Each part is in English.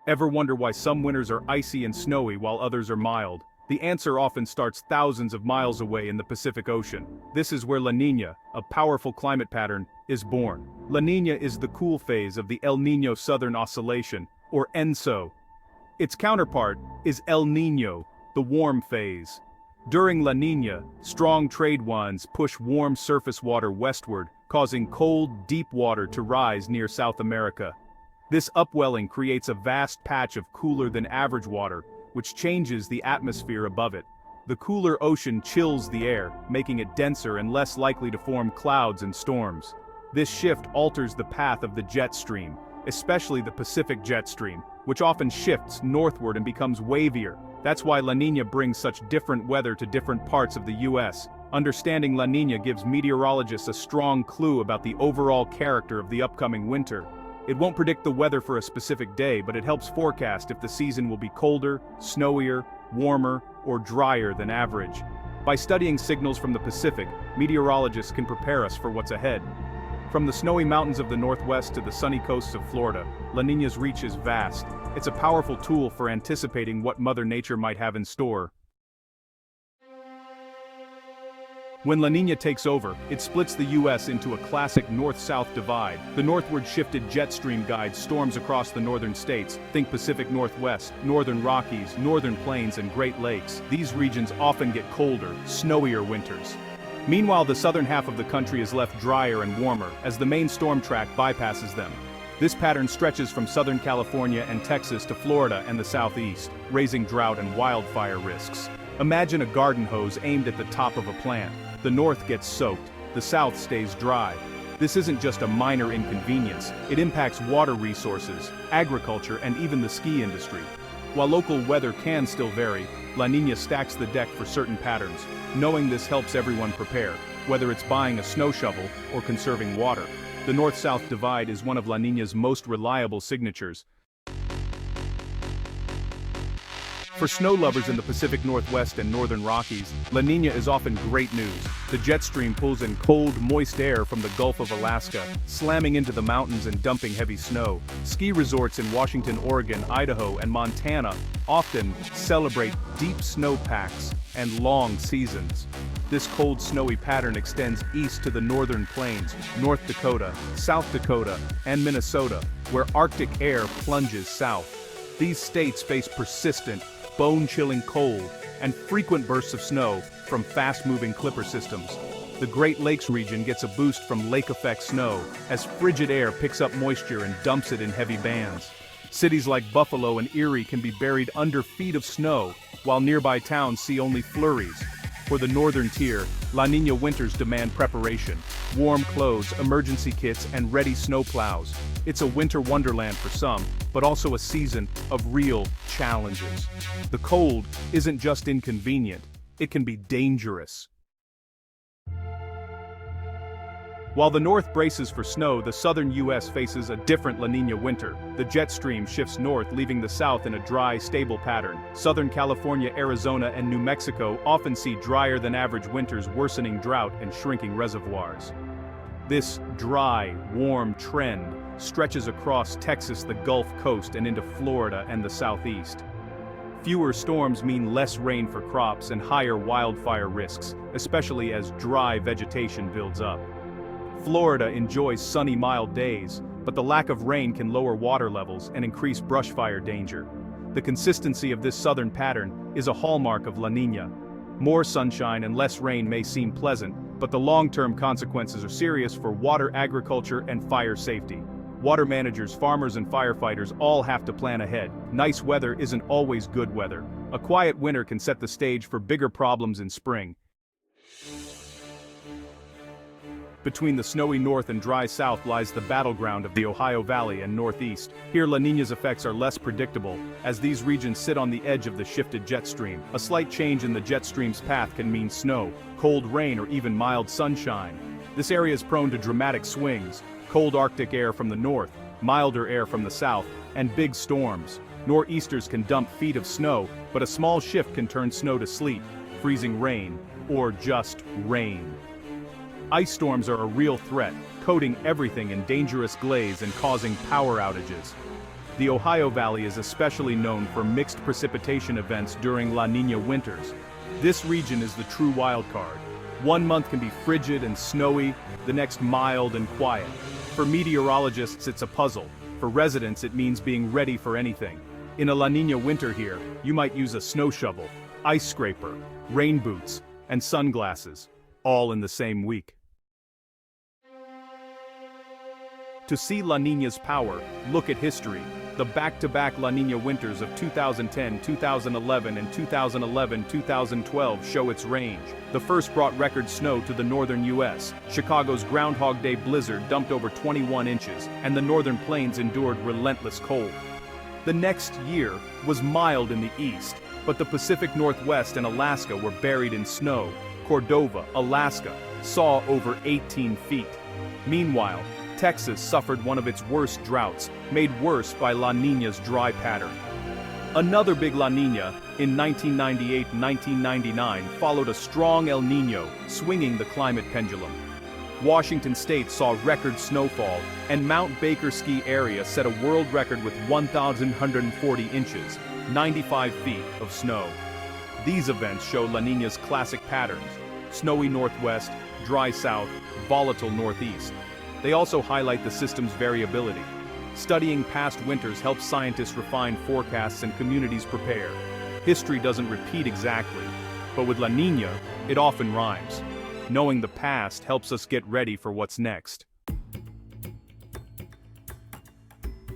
Ever wonder why some winters are icy and snowy while others are mild? The answer often starts thousands of miles away in the Pacific Ocean. This is where La Niña, a powerful climate pattern, is born. La Niña is the cool phase of the El Niño Southern Oscillation, or ENSO. Its counterpart is El Niño, the warm phase. During La Niña, strong trade winds push warm surface water westward, causing cold, deep water to rise near South America. This upwelling creates a vast patch of cooler-than-average water, which changes the atmosphere above it. The cooler ocean chills the air, making it denser and less likely to form clouds and storms. This shift alters the path of the jet stream, especially the Pacific jet stream, which often shifts northward and becomes wavier. That's why La Niña brings such different weather to different parts of the U.S. Understanding La Niña gives meteorologists a strong clue about the overall character of the upcoming winter. It won't predict the weather for a specific day, but it helps forecast if the season will be colder, snowier, warmer, or drier than average. By studying signals from the Pacific, meteorologists can prepare us for what's ahead. From the snowy mountains of the Northwest to the sunny coasts of Florida, La Niña's reach is vast. It's a powerful tool for anticipating what Mother Nature might have in store. When La Niña takes over, it splits the U.S. into a classic north-south divide. The northward shifted jet stream guides storms across the northern states. Think Pacific Northwest, Northern Rockies, Northern Plains, and Great Lakes. These regions often get colder, snowier winters. Meanwhile, the southern half of the country is left drier and warmer, as the main storm track bypasses them. This pattern stretches from Southern California and Texas to Florida and the southeast, raising drought and wildfire risks. Imagine a garden hose aimed at the top of a plant. The north gets soaked, the south stays dry. This isn't just a minor inconvenience, it impacts water resources, agriculture, and even the ski industry. While local weather can still vary, La Niña stacks the deck for certain patterns. Knowing this helps everyone prepare, whether it's buying a snow shovel or conserving water. The north-south divide is one of La Niña's most reliable signatures. For snow lovers in the Pacific Northwest and Northern Rockies, La Niña is often great news. The jet stream pulls in cold, moist air from the Gulf of Alaska, slamming into the mountains and dumping heavy snow. Ski resorts in Washington, Oregon, Idaho, and Montana often celebrate deep snowpacks and long seasons. This cold, snowy pattern extends east to the northern plains, North Dakota, South Dakota, and Minnesota, where Arctic air plunges south. These states face persistent, bone-chilling cold, and frequent bursts of snow from fast-moving clipper systems. The Great Lakes region gets a boost from lake-effect snow, as frigid air picks up moisture and dumps it in heavy bands. Cities like Buffalo and Erie can be buried under feet of snow, while nearby towns see only flurries. For the northern tier, La Niña winters demand preparation, warm clothes, emergency kits, and ready snowplows. It's a winter wonderland for some, but also a season of real challenges. The cold isn't just inconvenient, it can be dangerous. While the north braces for snow, the southern U.S. faces a different La Niña winter. The jet stream shifts north, leaving the south in a dry, stable pattern. Southern California, Arizona, and New Mexico often see drier-than-average winters, worsening drought and shrinking reservoirs. This dry, warm trend stretches across Texas, the Gulf Coast, and into Florida and the southeast. Fewer storms mean less rain for crops and higher wildfire risks, especially as dry vegetation builds up. Florida enjoys sunny, mild days, but the lack of rain can lower water levels and increase brush fire danger. The consistency of this southern pattern is a hallmark of La Niña. More sunshine and less rain may seem pleasant, but the long-term consequences are serious for water, agriculture, and fire safety. Water managers, farmers, and firefighters all have to plan ahead. Nice weather isn't always good weather. A quiet winter can set the stage for bigger problems in spring. Between the snowy north and dry south lies the battleground of the Ohio Valley and Northeast. Here La Niña's effects are less predictable, as these regions sit on the edge of the shifted jet stream. A slight change in the jet stream's path can mean snow, cold rain, or even mild sunshine. This area is prone to dramatic swings: cold Arctic air from the north, milder air from the south, and big storms. Nor'easters can dump feet of snow, but a small shift can turn snow to sleet, freezing rain, or just rain. Ice storms are a real threat, coating everything in dangerous glaze and causing power outages. The Ohio Valley is especially known for mixed precipitation events during La Niña winters. This region is the true wildcard. One month can be frigid and snowy, the next mild and quiet. For meteorologists, it's a puzzle. For residents, it means being ready for anything. In a La Niña winter here, you might use a snow shovel, ice scraper, rain boots, and sunglasses, all in the same week. To see La Niña's power, look at history. The back-to-back La Niña winters of 2010, 2011, and 2011-2012 show its range. The first brought record snow to the northern U.S. Chicago's Groundhog Day blizzard dumped over 21 inches, and the northern plains endured relentless cold. The next year was mild in the east, but the Pacific Northwest and Alaska were buried in snow. Cordova, Alaska, saw over 18 feet. Meanwhile, Texas suffered one of its worst droughts, made worse by La Niña's dry pattern. Another big La Niña, in 1998-1999, followed a strong El Niño, swinging the climate pendulum. Washington state saw record snowfall, and Mount Baker ski area set a world record with 1,140 inches, 95 feet of snow. These events show La Niña's classic patterns: snowy northwest, dry south, volatile northeast. They also highlight the system's variability. Studying past winters helps scientists refine forecasts and communities prepare. History doesn't repeat exactly, but with La Niña, it often rhymes. Knowing the past helps us get ready for what's next.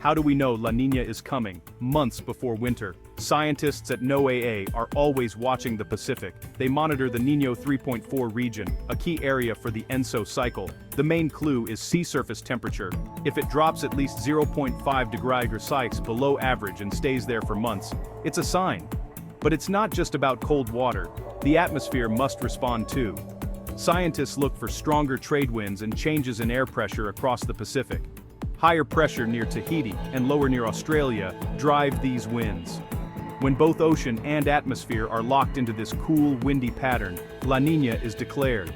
How do we know La Niña is coming, months before winter? Scientists at NOAA are always watching the Pacific. They monitor the Niño 3.4 region, a key area for the ENSO cycle. The main clue is sea surface temperature. If it drops at least 0.5 degrees Celsius below average and stays there for months, it's a sign. But it's not just about cold water. The atmosphere must respond too. Scientists look for stronger trade winds and changes in air pressure across the Pacific. Higher pressure near Tahiti and lower near Australia drive these winds. When both ocean and atmosphere are locked into this cool, windy pattern, La Niña is declared.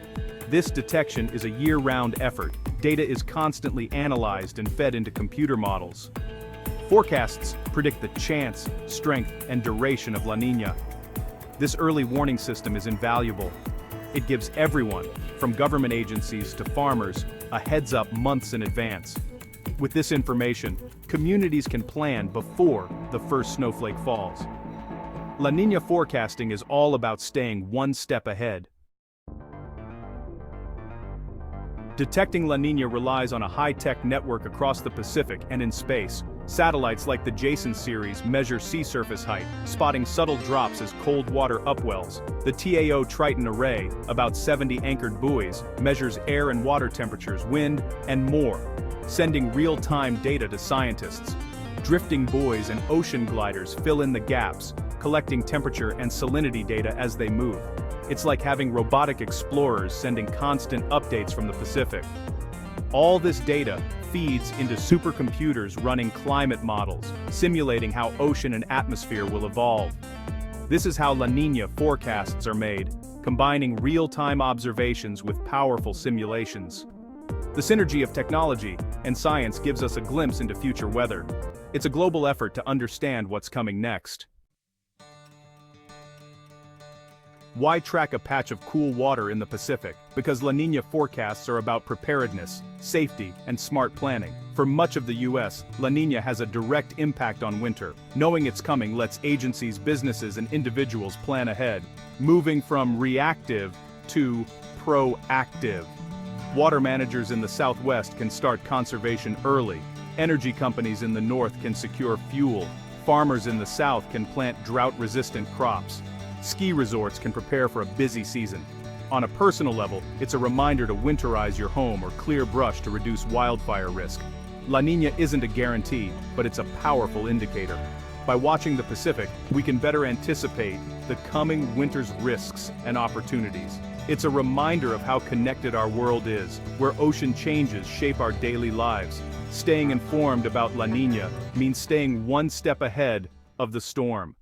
This detection is a year-round effort. Data is constantly analyzed and fed into computer models. Forecasts predict the chance, strength, and duration of La Niña. This early warning system is invaluable. It gives everyone, from government agencies to farmers, a heads-up months in advance. With this information, communities can plan before the first snowflake falls. La Niña forecasting is all about staying one step ahead. Detecting La Niña relies on a high-tech network across the Pacific and in space. Satellites like the Jason series measure sea surface height, spotting subtle drops as cold water upwells. The TAO Triton array, about 70 anchored buoys, measures air and water temperatures, wind, and more, sending real-time data to scientists. Drifting buoys and ocean gliders fill in the gaps, collecting temperature and salinity data as they move. It's like having robotic explorers sending constant updates from the Pacific. All this data feeds into supercomputers running climate models, simulating how ocean and atmosphere will evolve. This is how La Niña forecasts are made, combining real-time observations with powerful simulations. The synergy of technology and science gives us a glimpse into future weather. It's a global effort to understand what's coming next. Why track a patch of cool water in the Pacific? Because La Niña forecasts are about preparedness, safety, and smart planning. For much of the U.S., La Niña has a direct impact on winter. Knowing it's coming lets agencies, businesses, and individuals plan ahead, moving from reactive to proactive. Water managers in the Southwest can start conservation early. Energy companies in the North can secure fuel. Farmers in the South can plant drought-resistant crops. Ski resorts can prepare for a busy season. On a personal level, it's a reminder to winterize your home or clear brush to reduce wildfire risk. La Niña isn't a guarantee, but it's a powerful indicator. By watching the Pacific, we can better anticipate the coming winter's risks and opportunities. It's a reminder of how connected our world is, where ocean changes shape our daily lives. Staying informed about La Niña means staying one step ahead of the storm.